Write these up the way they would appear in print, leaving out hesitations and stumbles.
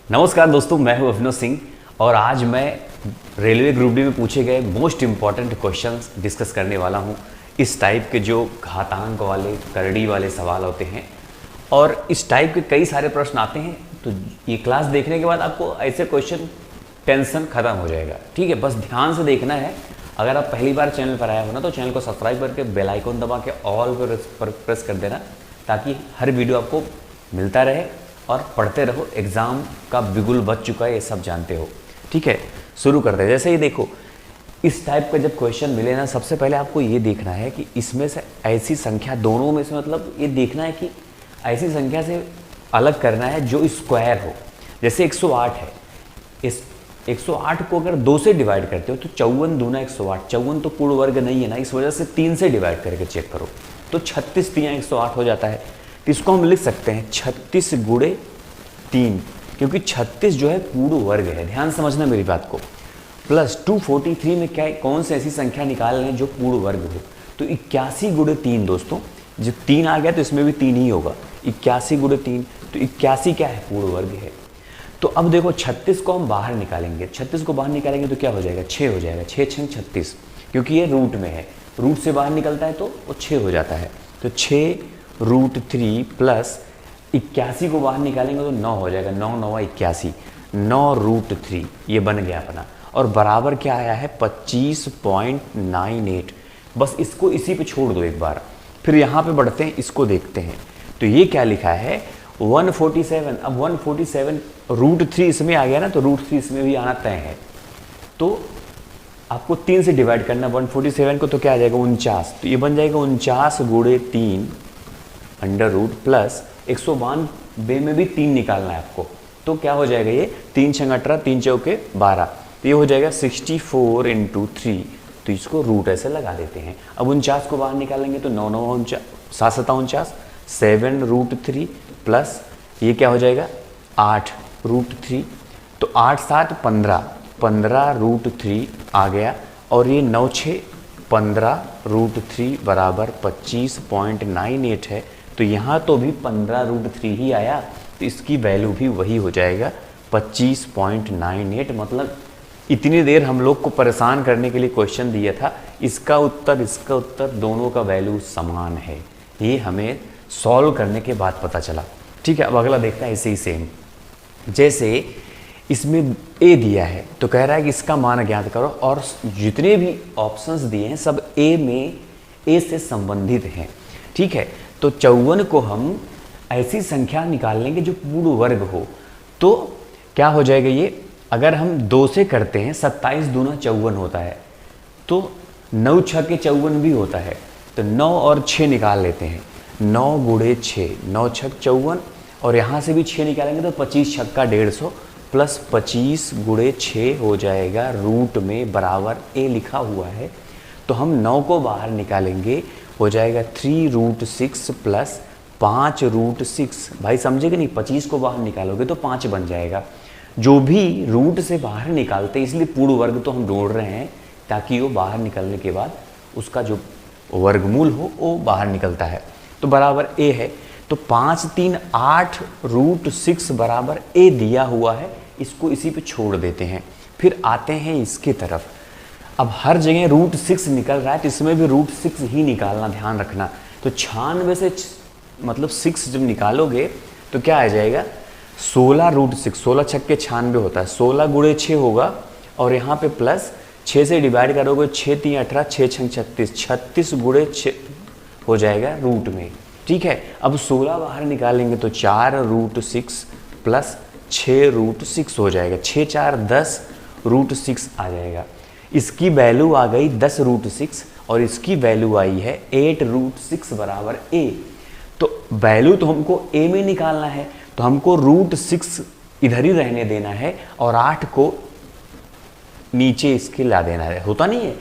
नमस्कार दोस्तों, मैं हूं अभिनव सिंह और आज मैं रेलवे ग्रुप डी में पूछे गए मोस्ट इम्पॉर्टेंट क्वेश्चंस डिस्कस करने वाला हूं। इस टाइप के जो घातांक वाले करड़ी वाले सवाल होते हैं और इस टाइप के कई सारे प्रश्न आते हैं, तो ये क्लास देखने के बाद आपको ऐसे क्वेश्चन टेंशन खत्म हो जाएगा। ठीक है, बस ध्यान से देखना है। अगर आप पहली बार चैनल पर आए हो ना तो चैनल को सब्सक्राइब करके बेल आइकन दबा के ऑल पर प्रेस कर देना, ताकि हर वीडियो आपको मिलता रहे और पढ़ते रहो। एग्ज़ाम का बिगुल बच चुका है, ये सब जानते हो। ठीक है, शुरू करते हैं। जैसे ये देखो, इस टाइप का जब क्वेश्चन मिले ना, सबसे पहले आपको ये देखना है कि इसमें से ऐसी संख्या, दोनों में से मतलब ये देखना है कि ऐसी संख्या से अलग करना है जो स्क्वायर हो। जैसे 108 है, इस 108 को अगर 2 से डिवाइड करते हो तो 54 दूना 108, 54 तो पूर्ण वर्ग नहीं है ना, इस वजह से 3 से डिवाइड करके चेक करो तो 36 तियाँ 108 हो जाता है। तो इसको हम लिख सकते हैं 36 गुणे 3, क्योंकि 36 जो है पूर्ण वर्ग है। ध्यान समझना मेरी बात को। प्लस 243 में क्या, कौन सी ऐसी संख्या निकाल लें जो पूर्ण वर्ग हो, तो 81 गुणे 3 दोस्तों, जब 3 आ गया तो इसमें भी 3 ही होगा। 81 गुणे 3, तो 81 क्या है, पूर्ण वर्ग है। तो अब देखो 36 को हम बाहर निकालेंगे, 36 को बाहर निकालेंगे तो क्या हो जाएगा, 6 हो जाएगा। 6 6 36, क्योंकि ये रूट में है, रूट से बाहर निकलता है तो वो 6 हो जाता है। तो 6√3 प्लस 81 को बाहर निकालेंगे तो 9 हो जाएगा। 9 9 81, 9√3 ये बन गया अपना। और बराबर क्या आया है, 25.98। बस इसको इसी पे छोड़ दो एक बार, फिर यहाँ पे बढ़ते हैं, इसको देखते हैं। तो ये क्या लिखा है, 147। अब 147√3 इसमें आ गया ना, तो √3 इसमें भी आना तय है। तो आपको 3 से डिवाइड करना 147 को, तो क्या आ जाएगा 49। तो ये बन जाएगा 49 गुणे 3 अंडर रूट प्लस 192 में भी 3 निकालना है आपको। तो क्या हो जाएगा, ये 3 छंग 18, 3 चौके 12, तो ये हो जाएगा 64 × 3। तो इसको रूट ऐसे लगा देते हैं। अब 49 को बाहर निकालेंगे तो 9 9 7 7 49, 7√3 प्लस ये क्या हो जाएगा 8√3। तो 8 7 15, 15√3 आ गया। और ये 9 6 15√3 बराबर 25.98 है। तो यहाँ तो भी 15√3 ही आया, तो इसकी वैल्यू भी वही हो जाएगा 25.98। मतलब इतनी देर हम लोग को परेशान करने के लिए क्वेश्चन दिया था, इसका उत्तर दोनों का वैल्यू समान है। ये हमें सॉल्व करने के बाद पता चला। ठीक है, अब अगला देखते हैं ऐसे ही सेम। जैसे इसमें ए दिया है तो कह रहा है कि इसका मान ज्ञात करो, और जितने भी ऑप्शंस दिए हैं सब ए से संबंधित हैं। ठीक है, तो 54 को हम ऐसी संख्या निकाल लेंगे जो पूर्ण वर्ग हो। तो क्या हो जाएगा ये, अगर हम 2 से करते हैं, 27 दूना 54 होता है, तो 9 6 के 54 भी होता है। तो 9 और 6 निकाल लेते हैं, 9 गुणे 6, 9 6 54, और यहाँ से भी 6 निकालेंगे तो 25 6 का 150 प्लस 25 गुणे 6 हो जाएगा। रूट में बराबर ए लिखा हुआ है, तो हम 9 को बाहर निकालेंगे, हो जाएगा 3√6 प्लस 5√6। भाई समझे कि नहीं, 25 को बाहर निकालोगे तो 5 बन जाएगा। जो भी रूट से बाहर निकालते, इसलिए पूर्ण वर्ग तो हम ढूंढ रहे हैं, ताकि वो बाहर निकलने के बाद उसका जो वर्गमूल हो वो बाहर निकलता है। तो बराबर ए है। तो 5 3 8√6 बराबर ए दिया हुआ है, इसको इसी पे छोड़ देते हैं। फिर आते हैं इसके तरफ। अब हर जगह √6 निकल रहा है, तो इसमें भी √6 ही निकालना, ध्यान रखना। तो 96 से मतलब 6 जब निकालोगे तो क्या आ जाएगा, 16√6, 16 छक्के 96 होता है, 16 गुणे 6 होगा, और यहाँ पे प्लस 6 से डिवाइड करोगे, 6 3 18, 6 6 36, 36 गुणे 6 हो जाएगा रूट में। ठीक है, अब 16 बाहर निकालेंगे तो 4√6 प्लस 6√6 हो जाएगा, 6 4 10√6 आ जाएगा। इसकी वैल्यू आ गई 10√6 और इसकी वैल्यू आई है 8√6 बराबर ए। तो वैल्यू तो हमको ए में निकालना है, तो हमको √6 इधर ही रहने देना है और 8 को नीचे इसके ला देना है। होता नहीं है,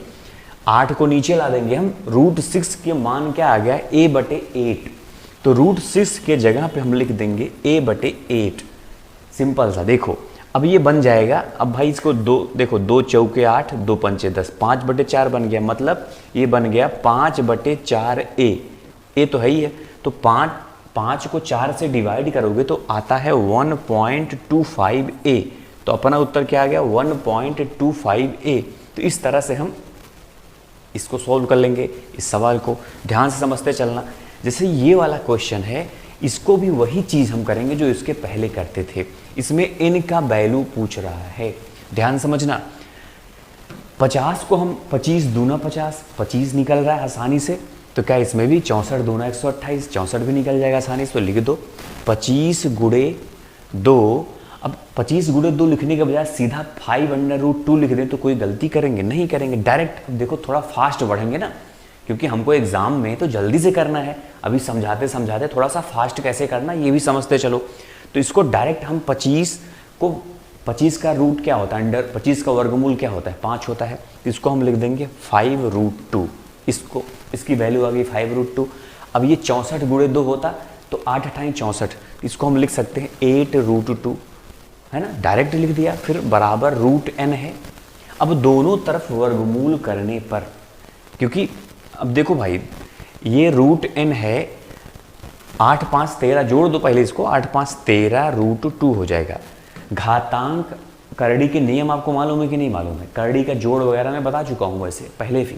8 को नीचे ला देंगे हम। √6 के मान क्या आ गया, a/8। तो √6 के जगह पे हम लिख देंगे a/8। सिंपल सा। देखो अब ये बन जाएगा। अब भाई इसको देखो, 2 चौके 8, 2 पंचे 10, 5/4 बन गया। मतलब ये बन गया 5/4 ए तो है ही है। तो 5 को 4 से डिवाइड करोगे तो आता है 1.25a। तो अपना उत्तर क्या आ गया 1.25a। तो इस तरह से हम इसको सॉल्व कर लेंगे। इस सवाल को ध्यान से समझते चलना। जैसे ये वाला क्वेश्चन है, इसको भी वही चीज़ हम करेंगे जो इसके पहले करते थे। इसमें n का वैल्यू पूछ रहा है, ध्यान समझना। 50 को हम 25 दूना 50, 25 निकल रहा है आसानी से। तो क्या इसमें भी 64 दूना 128, 64 भी निकल जाएगा आसानी से। तो लिख दो 25 गुणे 2। अब 25 गुणे 2 लिखने के बजाय सीधा 5√2 लिख दें तो कोई गलती करेंगे? नहीं करेंगे। डायरेक्ट देखो थोड़ा फास्ट बढ़ेंगे ना, क्योंकि हमको एग्जाम में तो जल्दी से करना है। अभी समझाते समझाते थोड़ा सा फास्ट कैसे करना ये भी समझते चलो। तो इसको डायरेक्ट हम 25 का रूट क्या होता है, अंडर 25 का वर्गमूल क्या होता है, 5 होता है। तो इसको हम लिख देंगे 5√2। इसको इसकी वैल्यू आ गई 5√2। अब ये 64 गुणे 2 होता तो 8 × 64। इसको हम लिख सकते हैं 8√2, है ना। डायरेक्ट लिख दिया। फिर बराबर √n है। अब दोनों तरफ वर्गमूल करने पर, क्योंकि अब देखो भाई ये √n है, 8 × 5 = 13, जोड़ दो पहले इसको, 8 × 5 = 13 √2 हो जाएगा। घातांक करड़ी के नियम आपको मालूम है कि नहीं मालूम है? करड़ी का जोड़ वगैरह मैं बता चुका हूँ वैसे पहले भी।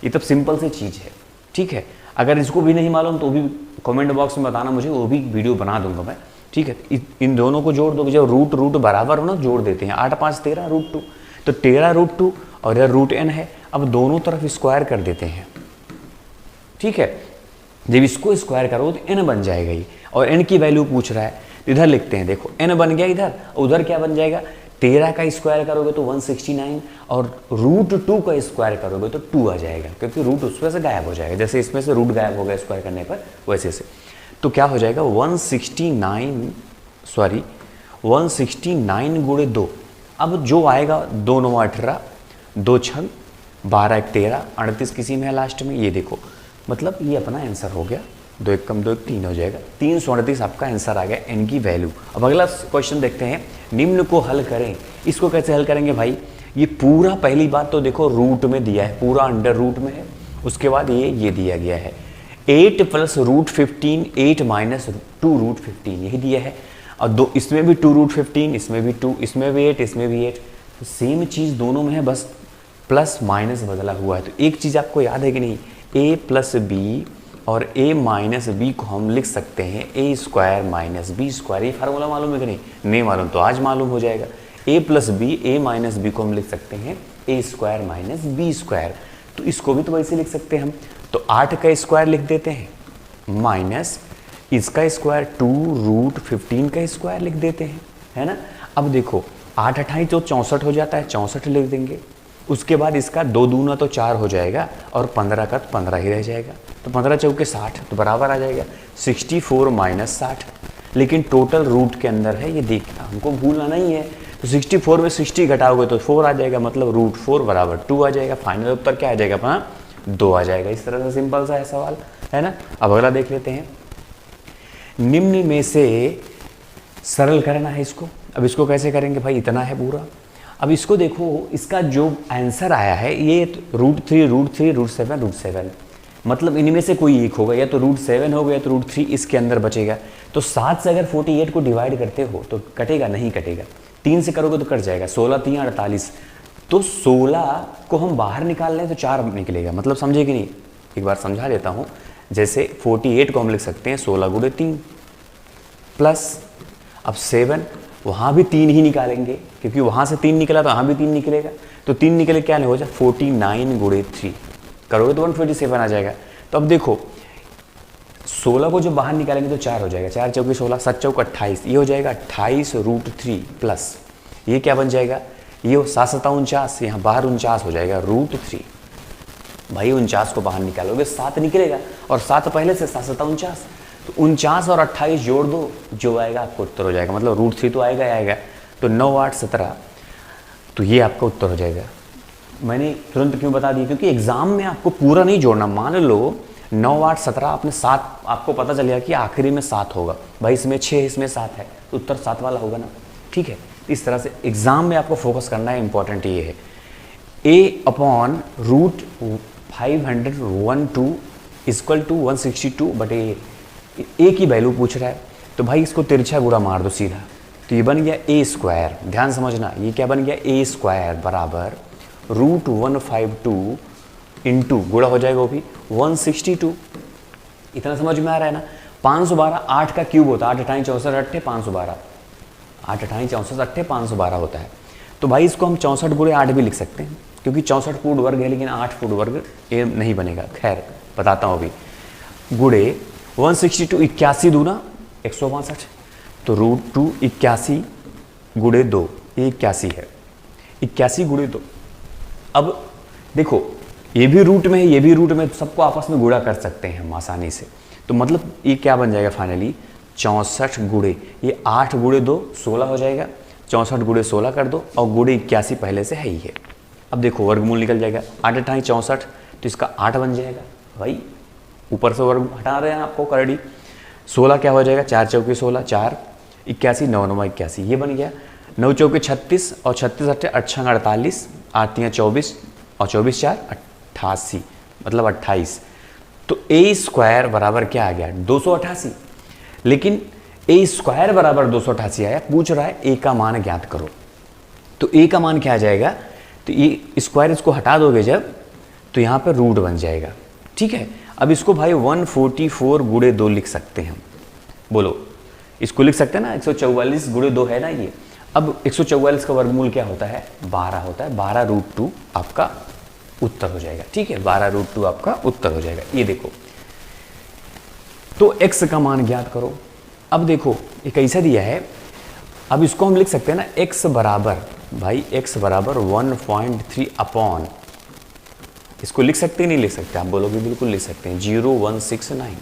ये तब सिंपल सी चीज़ है, ठीक है। अगर इसको भी नहीं मालूम तो भी कमेंट बॉक्स में बताना मुझे, वो भी वीडियो बना दूंगा मैं, ठीक है। इन दोनों को जोड़ दो, जब रूट बराबर हो ना जोड़ देते हैं। 8 × 5 = 13 √2, तो 13√2 और यह √n है। अब दोनों तरफ स्क्वायर कर देते हैं, ठीक है। जब इसको स्क्वायर करो तो n बन जाएगा ये, और n की वैल्यू पूछ रहा है। इधर लिखते हैं, देखो n बन गया इधर, उधर क्या बन जाएगा, 13 का स्क्वायर करोगे तो 169 और √2 का स्क्वायर करोगे तो 2 आ जाएगा, क्योंकि रूट उसमें से गायब हो जाएगा। जैसे इसमें से रूट गायब हो गया स्क्वायर करने पर, वैसे से। तो क्या हो जाएगा 169 गुणे 2। अब जो आएगा 2 × 9 = 18, 2 × 6 = 12, 1 = 13, 38 किसी में है लास्ट में। ये देखो, मतलब ये अपना आंसर हो गया। 2 × 1 = 2, 1 = 3 हो जाएगा। 338 आपका आंसर आ गया n की वैल्यू। अब अगला क्वेश्चन देखते हैं, निम्न को हल करें। इसको कैसे हल करेंगे भाई? ये पूरा, पहली बात तो देखो रूट में दिया है, पूरा अंडर रूट में है। उसके बाद ये दिया गया है 8 + √15, 8 - 2√15, यही दिया है। और दो इसमें भी 2√15, इसमें भी 2, इसमें भी 8, इसमें भी 8। तो सेम चीज़ दोनों में है, बस प्लस माइनस बदला हुआ है। तो एक चीज़ आपको याद है कि नहीं, a + b और a - b को हम लिख सकते हैं a² - b²। ये फार्मूला मालूम है कि नहीं मालूम तो आज मालूम हो जाएगा। a + b, a - b को हम लिख सकते हैं a² - b²। तो इसको भी तो वैसे लिख सकते हैं हम। तो 8 का स्क्वायर लिख देते हैं, माइनस इसका स्क्वायर 2√15 का स्क्वायर लिख देते हैं, है ना। अब देखो 8 × 28 तो 64 हो जाता है, 64 लिख देंगे। उसके बाद इसका 2 दूना तो 4 हो जाएगा, और 15 का तो 15 ही रह जाएगा। तो 15 × 4 = 60, तो बराबर आ जाएगा 64 - 60। लेकिन टोटल रूट के अंदर है, ये देखना हमको भूलना नहीं है। तो 64 में 60 घटाओगे तो 4 आ जाएगा, मतलब √4 = 2 आ जाएगा। फाइनल उत्तर क्या आ जाएगा अपना? 2 आ जाएगा। इस तरह से सिंपल सा है सवाल, है ना। अब अगला देख लेते हैं, निम्न में से सरल करना है इसको। अब इसको कैसे करेंगे भाई, इतना है पूरा। अब इसको देखो, इसका जो आंसर आया है ये √3, √7, √7, मतलब इनमें से कोई एक होगा, या तो √7 होगा या तो √3 इसके अंदर बचेगा। तो 7 से अगर 48 को डिवाइड करते हो तो कटेगा? नहीं कटेगा। 3 से करोगे तो कट जाएगा, 16 × 3 = 48। तो 16 को हम बाहर निकाल लें तो 4 निकलेगा, मतलब समझे कि नहीं? एक बार समझा देता हूँ। जैसे 48 को हम लिख सकते हैं 16 × 3 प्लस, अब 7, वहाँ भी 3 ही निकालेंगे, क्योंकि वहाँ से 3 निकला तो यहाँ भी 3 निकलेगा। तो 3 निकले क्या नहीं हो जाए, 49 × 3 करोगे तो 127 आ जाएगा। तो अब देखो 16 को जो बाहर निकालेंगे तो 4 हो जाएगा, 4 × 4 = 16, 7 × 4 = 28, ये हो जाएगा 28 √3 प्लस ये क्या बन जाएगा, ये 7 × 7 = 49, यहाँ बाहर 49 हो जाएगा √3। भाई 49 को बाहर निकालोगे 7 निकलेगा, और 7 पहले से, 7 × 7 = 49। तो 49 और 28 जोड़ दो, जो आएगा आपको उत्तर हो जाएगा, मतलब √3 तो आएगा। तो 9, 8, 17, तो ये आपका उत्तर हो जाएगा। मैंने तुरंत क्यों बता दिया, क्योंकि एग्जाम में आपको पूरा नहीं जोड़ना। मान लो 9, 8, 17 आपने 7, आपको पता चल गया कि आखिरी में 7 होगा, भाई इसमें 6 इसमें 7 है, तो उत्तर 7 वाला होगा ना, ठीक है। इस तरह से एग्जाम में आपको फोकस करना है, इंपॉर्टेंट ये है। a/√512 = 162/8 ए की वैल्यू पूछ रहा है, तो भाई इसको तिरछा गुणा मार दो सीधा, तो ये बन गया ए स्क्वायर। ध्यान समझना, ये क्या बन गया, ए स्क्वायर बराबर √152 इंटू गुणा हो जाएगा वो भी 162। इतना समझ में आ रहा है ना। 512 8 का क्यूब होता है, 8 अठाई 64 अट्ठे 512, 8 अठाई 64 अट्ठे 512 होता है। तो भाई इसको हम 64 गुणे 8 भी लिख सकते हैं, क्योंकि 64 फुट वर्ग है, लेकिन 8 फुट वर्ग ये नहीं बनेगा। खैर बताता हूँ अभी। गुणे 162 81 दूना 162, तो √2 81 गुणे 2 ये 81 है, 81 गुणे 2। अब देखो ये भी रूट में है, ये भी रूट में, तो सबको आपस में गुणा कर सकते हैं हम आसानी से। तो मतलब ये क्या बन जाएगा फाइनली 64 गुणे ये 8 गुणे 2 16 हो जाएगा। 64 गुणे 16 कर दो और गुणे 81 पहले से है ही है। अब देखो वर्गमूल निकल जाएगा, 8 अठाई 64, तो इसका 8 बन जाएगा। भाई ऊपर से वर्ग हटा रहे हैं आपको करड़ी। 16 क्या हो जाएगा, 4 चौके 16, 4 81 9 9 81, ये बन गया। 9 चौके 36 और 36 अट्ठे 8 48, 8 24 और 24 4 88, मतलब 28। तो ए स्क्वायर बराबर क्या आ गया 288। लेकिन ए स्क्वायर बराबर 288 आया, पूछ रहा है ए का मान ज्ञात करो। तो ए का मान क्या आ जाएगा, तो ये स्क्वायर इसको हटा दोगे जब, तो यहाँ पर रूट बन जाएगा। ठीक है, अब इसको भाई 144 गुणे 2 लिख सकते हैं हम। बोलो इसको लिख सकते हैं ना, 144 गुणे 2 है ना ये। अब 144 का वर्गमूल क्या होता है 12 होता है, 12 √2 आपका उत्तर हो जाएगा। ठीक है, 12 √2 आपका उत्तर हो जाएगा। ये देखो, तो x का मान ज्ञात करो। अब देखो ये कैसा दिया है, अब इसको हम लिख सकते हैं ना x बराबर, भाई x बराबर 1.3 अपॉन, इसको लिख सकते हैं नहीं लिख सकते, आप बोलोगे बिल्कुल लिख सकते हैं 0169।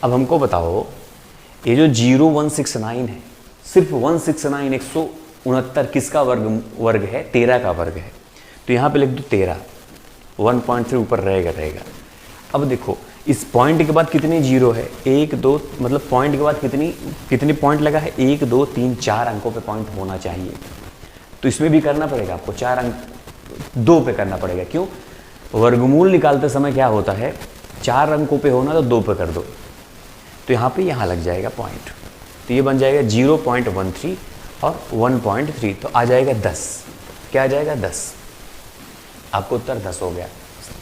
अब हमको बताओ ये जो 0169 है, सिर्फ 169 169 किसका वर्ग है, 13 का वर्ग है। तो यहाँ पे लिख दो 13, 1.3 ऊपर रहेगा। अब देखो इस पॉइंट के बाद कितने जीरो है, 1 2, मतलब पॉइंट के बाद कितनी पॉइंट लगा है, 1 2 3 4 अंकों पे पॉइंट होना चाहिए। तो इसमें भी करना पड़ेगा आपको 4 अंक 2 पे करना पड़ेगा। क्यों, वर्गमूल निकालते समय क्या होता है 4 अंकों पे होना तो 2 पे कर दो, तो यहाँ पे यहाँ लग जाएगा पॉइंट। तो ये बन जाएगा 0.13 और 1.3, तो आ जाएगा 10। क्या आ जाएगा 10, आपको उत्तर 10 हो गया।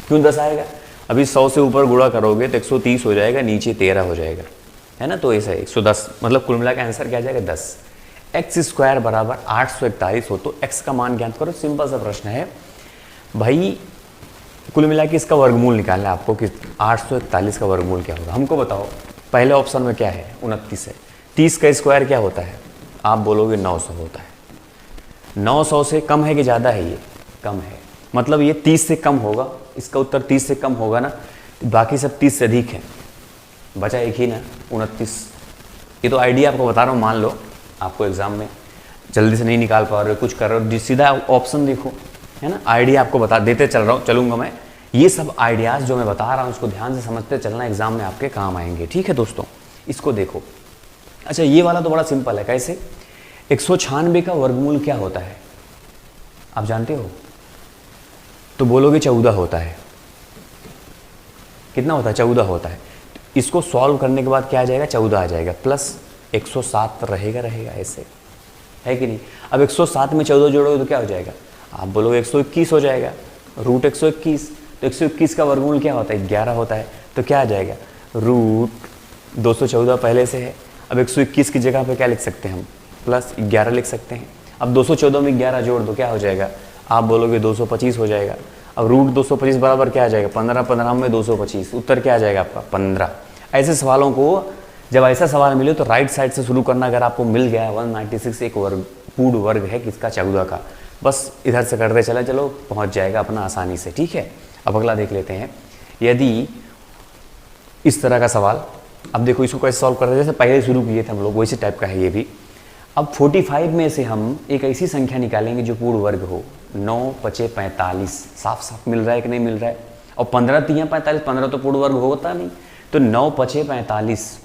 क्यों 10 आएगा, अभी 100 से ऊपर गुणा करोगे तो 130 हो जाएगा, नीचे 13 हो जाएगा, है ना। तो ऐसा 110, मतलब कुल मिला के आंसर क्या आ जाएगा 10। एक्स स्क्वायर बराबर 841 हो तो एक्स का मान ज्ञात करो। सिंपल सा प्रश्न है भाई, कुल मिला के इसका वर्गमूल निकालना है आपको कि 841 का वर्गमूल क्या होगा। हमको बताओ, पहले ऑप्शन में क्या है 29 है, 30 का स्क्वायर क्या होता है, आप बोलोगे 900 होता है। 900 से कम है कि ज़्यादा है, ये कम है, मतलब ये 30 से कम होगा, इसका उत्तर 30 से कम होगा ना, बाकी सब 30 से अधिक है, बचा एक ही ना 29। ये तो आइडिया आपको बता रहा हूँ, मान लो आपको एग्जाम में जल्दी से नहीं निकाल पा रहे हो, कुछ कर रहे हो, सीधा ऑप्शन देखो, है ना। आइडिया आपको बता देते चलूँगा मैं। ये सब आइडियाज़ जो मैं बता रहा हूँ उसको ध्यान से समझते चलना, एग्जाम में आपके काम आएंगे। ठीक है दोस्तों, इसको देखो। अच्छा ये वाला तो बड़ा सिंपल है, कैसे, 196 का वर्गमूल क्या होता है आप जानते हो, तो बोलोगे 14 होता है। कितना होता है, 14 होता है। इसको सॉल्व करने के बाद क्या आ जाएगा, 14 आ जाएगा, प्लस 107 रहेगा ऐसे, है कि नहीं। अब 107 में 14 जोड़ोगे तो क्या हो जाएगा, आप बोलोगे 121 हो जाएगा, √121। तो 121 का वर्गमूल क्या होता है 11 होता है, तो क्या आ जाएगा √214 पहले से है। अब 121 की जगह पे क्या लिख सकते हैं हम, प्लस 11 लिख सकते हैं। अब 214 में 11 जोड़ दो, क्या हो जाएगा, आप बोलोगे 225 हो जाएगा। अब √225 बराबर क्या आ जाएगा 15, 15 में 225, उत्तर क्या आ जाएगा आपका 15। ऐसे सवालों को जब ऐसा सवाल मिले तो राइट साइड से शुरू करना। अगर आपको मिल गया 196 एक पूर्ण वर्ग है किसका, 14 का, बस इधर से करते चलो पहुंच जाएगा अपना आसानी से। ठीक है, अब अगला देख लेते हैं। यदि इस तरह का सवाल, अब देखो इसको कैसे सॉल्व कर रहे हैं, जैसे पहले शुरू किए थे हम लोग वैसे टाइप का है ये भी। अब 45 में से हम एक ऐसी संख्या निकालेंगे जो पूर्ण वर्ग हो। 9 5 45, साफ साफ मिल रहा है कि नहीं मिल रहा है। और 15 3 45, 15 तो पूर्ण वर्ग होता नहीं। तो 9 5 45,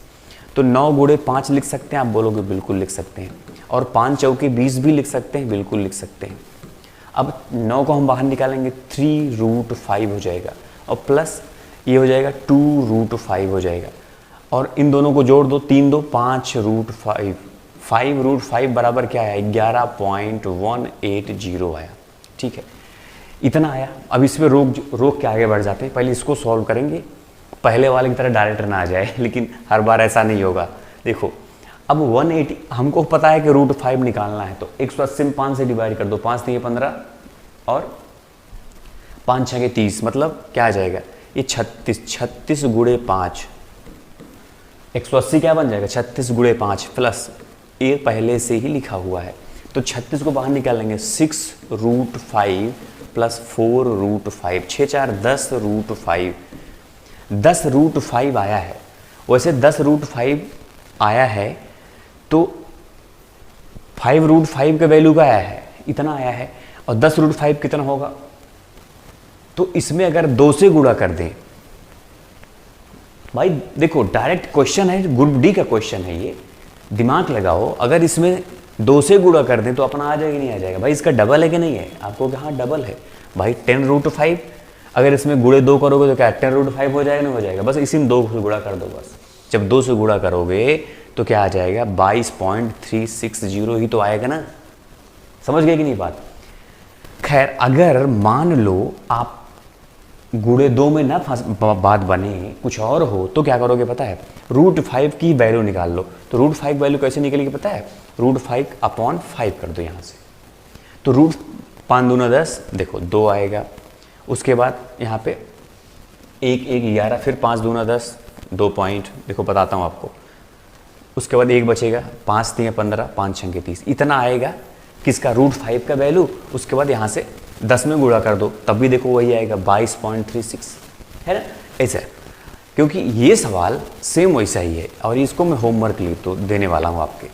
तो 9 गुणे 5 लिख सकते हैं, आप बोलोगे बिल्कुल लिख सकते हैं। और 5 चौके 20 भी लिख सकते हैं, बिल्कुल लिख सकते हैं। अब 9 को हम बाहर निकालेंगे, 3 √5 हो जाएगा, और प्लस ये हो जाएगा 2 √5 हो जाएगा। और इन दोनों को जोड़ दो, 3 2 5 रूट 5, 5 रूट 5 बराबर क्या है 11.180 आया। ठीक है, इतना आया। अब इसमें रोक के आगे बढ़ जाते हैं, पहले इसको सॉल्व करेंगे, पहले वाले की तरह डायरेक्ट ना आ जाए, लेकिन हर बार ऐसा नहीं होगा। देखो अब 180 हमको पता है कि रूट 5 निकालना है, तो 180 में 5 से डिवाइड कर दो, 5 3 15 और 5 6 30, मतलब क्या आ जाएगा ये 36 गुणे 5, 180 क्या बन जाएगा 36 गुणे 5 प्लस ये पहले से ही लिखा हुआ है, तो 36 को बाहर निकालेंगे 6 root 5 plus 4 root 5, 6 4 10 root 5, 10 root 5 आया है। वैसे 10 रूट 5 आया है तो 5 रूट 5 का वैल्यू का आया है, इतना आया है, और 10 रूट 5 कितना होगा, तो इसमें अगर 2 से गुणा कर दें, भाई देखो डायरेक्ट क्वेश्चन है, ग्रुप डी का क्वेश्चन है ये, दिमाग लगाओ, अगर इसमें 2 से गुणा कर दें तो अपना आ जाएगा नहीं आ जाएगा, भाई इसका डबल है कि नहीं है, आपको कि हाँ डबल है भाई 10 रूट 5, अगर इसमें गुणे 2 करोगे तो क्या 10 रूट 5 हो जाएगा, नहीं हो जाएगा, बस इसी में 2 से गुणा कर दो बस। जब 2 से गुणा करोगे तो क्या आ जाएगा 22.360 ही तो आएगा ना, समझ गए कि नहीं बात। खैर अगर मान लो आप गुणे 2 में ना बात बने, कुछ और हो, तो क्या करोगे पता है, रूट 5 की वैल्यू निकाल लो। तो रूट 5 वैल्यू कैसे निकलेगी पता है, रूट 5 अपॉन 5 कर दो यहाँ से, तो रूट 5 दूना 10, देखो 2 आएगा, उसके बाद यहाँ पे 1 1 11, फिर 5 दूना 10, 2 पॉइंट, देखो बताता हूँ आपको, उसके बाद 1 बचेगा, 5 3 15, 5 6 30, इतना आएगा किसका रूट 5 का वैल्यू। उसके बाद यहाँ से 10 में गुणा कर दो, तब भी देखो वही आएगा 22.36, है ना, ऐसा। क्योंकि ये सवाल सेम वैसा ही है और इसको मैं होमवर्क लिए तो देने वाला हूँ आपके,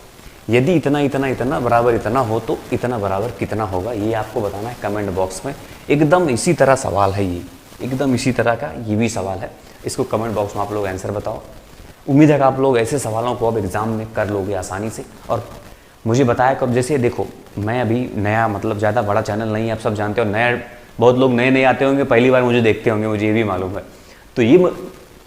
यदि इतना इतना इतना बराबर इतना हो तो इतना बराबर कितना होगा, ये आपको बताना है कमेंट बॉक्स में। एकदम इसी तरह सवाल है ये, एकदम इसी तरह का ये भी सवाल है, इसको कमेंट बॉक्स में आप लोग आंसर बताओ। उम्मीद है कि आप लोग ऐसे सवालों को अब एग्ज़ाम में कर लोगे आसानी से। और मुझे बताया कब, जैसे देखो मैं अभी नया, मतलब ज़्यादा बड़ा चैनल नहीं है, आप सब जानते हो, नया बहुत लोग नए नए आते होंगे, पहली बार मुझे देखते होंगे, मुझे ये भी मालूम है, तो ये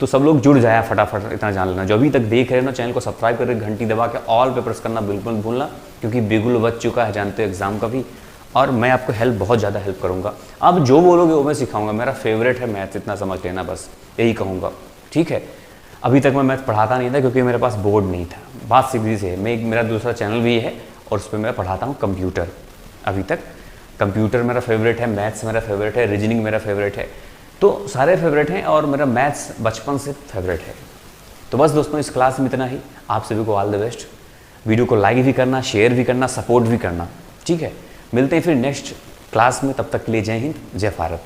तो सब लोग जुड़ जाए फटाफट, इतना जान लेना। जो अभी तक देख रहे हो ना, चैनल को सब्सक्राइब करके घंटी दबा के ऑल पे प्रेस करना बिल्कुल भूलना, क्योंकि बिगुल बच चुका है जानते हो एग्जाम का भी, और मैं आपको हेल्प बहुत ज़्यादा हेल्प करूँगा। अब जो बोलोगे वो मैं सिखाऊंगा, मेरा फेवरेट है मैथ, इतना समझ लेना, बस यही कहूँगा, ठीक है। अभी तक मैं मैथ पढ़ाता नहीं था क्योंकि मेरे पास बोर्ड नहीं था, बात सीधी से है। मेरा दूसरा चैनल भी है और उस पर मैं पढ़ाता हूँ कंप्यूटर। अभी तक कंप्यूटर मेरा फेवरेट है, मैथ्स मेरा फेवरेट है, रीजनिंग मेरा फेवरेट है, तो सारे फेवरेट हैं और मेरा मैथ्स बचपन से फेवरेट है। तो बस दोस्तों इस क्लास में इतना ही, आप सभी को ऑल द बेस्ट। वीडियो को लाइक भी करना, शेयर भी करना, सपोर्ट भी करना, ठीक है। मिलते हैं फिर नेक्स्ट क्लास में, तब तक के लिए जय हिंद, जय भारत।